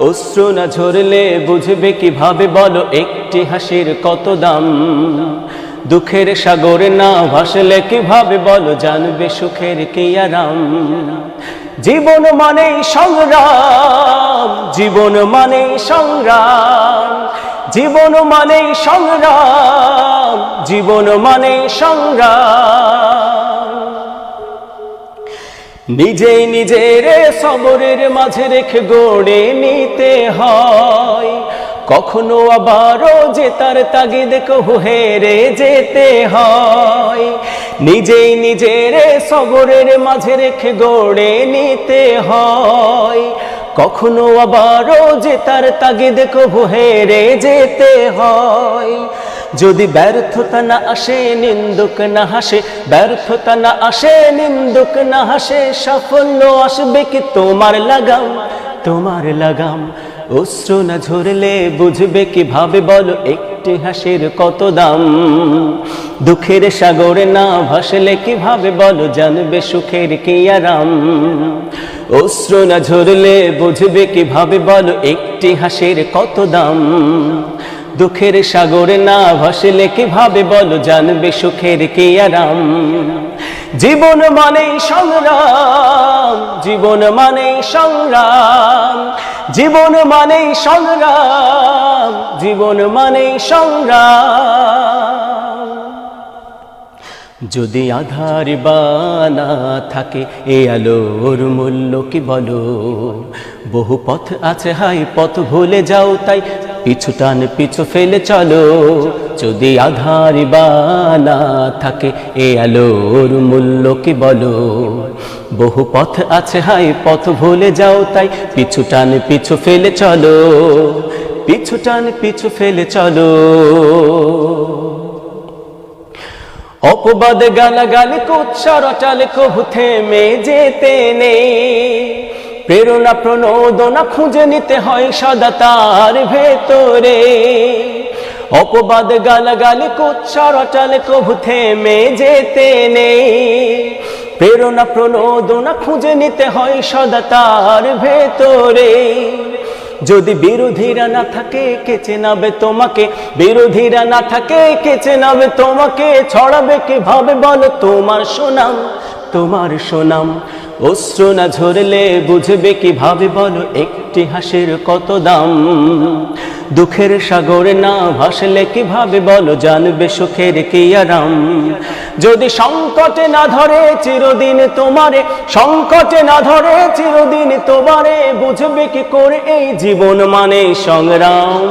অশ্রু না ঝরলে বুঝবে কিভাবে বলো একটি হাসির কত দাম। দুঃখের সাগরে না ভাসলে কিভাবে বলো জানবে সুখের কি আরাম। জীবন মানেই সংগ্রাম, জীবন মানেই সংগ্রাম, জীবন মানেই সংগ্রাম, জীবন মানেই সংগ্রাম। নিজেই নিজের সবরের মাঝে রেখে গড়ে নিতে হয়, কখনো আবারও জেতার তাগিদ কহু হেরে যেতে হয়। নিজেই নিজের সবরের মাঝে রেখে গড়ে নিতে হয়, কখনো আবারও জেতার তাগিদ কহু হেরে যেতে হয়। যদি ব্যর্থতা না আসে নিন্দুক না হাসে, ব্যর্থতা না আসে নিন্দুক না হাসে, সাফল্য আসবে কি তোমার লাগাম, তোমার লাগাম। অশ্রু না ঝরলে বুঝবে কিভাবে বলো একটি হাসির কত দাম। দুঃখের সাগরে না ভাসলে কিভাবে বলো জানবে সুখের কি আরাম। অশ্রু না ঝরলে বুঝবে কিভাবে বলো একটি হাসির কত দাম। দুঃখের সাগরে না ভাসলে কিভাবে বলো জানবে সুখের কি আরাম। জীবন মানেই সংগ্রাম, জীবন মানেই সংগ্রাম, জীবন মানেই সংগ্রাম, জীবন মানেই সংগ্রাম। যদি আধার বানা থাকে এ আলোর মূল্য কি বলো। বহু পথ আছে হাই পথ ভুলে যাও তাই পিছু টান পিছু ফেলে চলো। যদি আধার বানা থাকে এ আলোর মূল্য কি বলো। বহু পথ আছে হাই পথ ভুলে যাও তাই পিছু টান পিছু ফেলে চলো, পিছু টান পিছু ফেলে চলো। অপবাদ গালাগালি কুৎসা রটালে কভু থেমে যেতে নেই। প্রেরণা প্রণোদনা খুঁজে নিতে হয় সদা তার ভেতরে। অপবাদ গালাগালি কুৎসা রটালে কভু থেমে যেতে নেই। প্রেরণা প্রণোদনা খুঁজে নিতে হয় সদা তার ভেতরে। যদি বিরোধীরা না থাকে কে চেনাবে তোমাকে, বিরোধীরা না থাকে কে চেনাবে তোমাকে, ছড়াবে কিভাবে বলো তোমার সুনাম, তোমার সুনাম। অশ্রু না ঝরলে বুঝবে কিভাবে বলো একটি হাসির কত দাম। দুঃখের সাগরে না ভাসলে কিভাবে বলো জানবে সুখের কি আরাম। যদি সংকটে না ধরে চিরদিন তোমারে, সংকটে না ধরে চিরদিন তোমারে, বুঝবে কি করে এই জীবন মানে সংগ্রাম,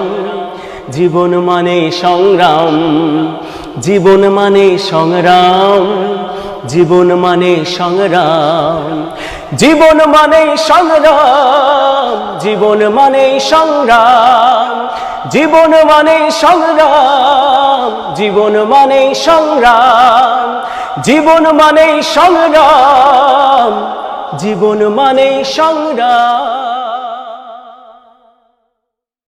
জীবন মানে সংগ্রাম, জীবন মানে সংগ্রাম, জীবন মানে সংগ্রাম, জীবন মানে সংগ্রাম, জীবন মানে সংগ্রাম, জীবন মানে সংগ্রাম, জীবন মানে সংগ্রাম, জীবন মানে সংগ্রাম, জীবন মানে সংগ্রাম।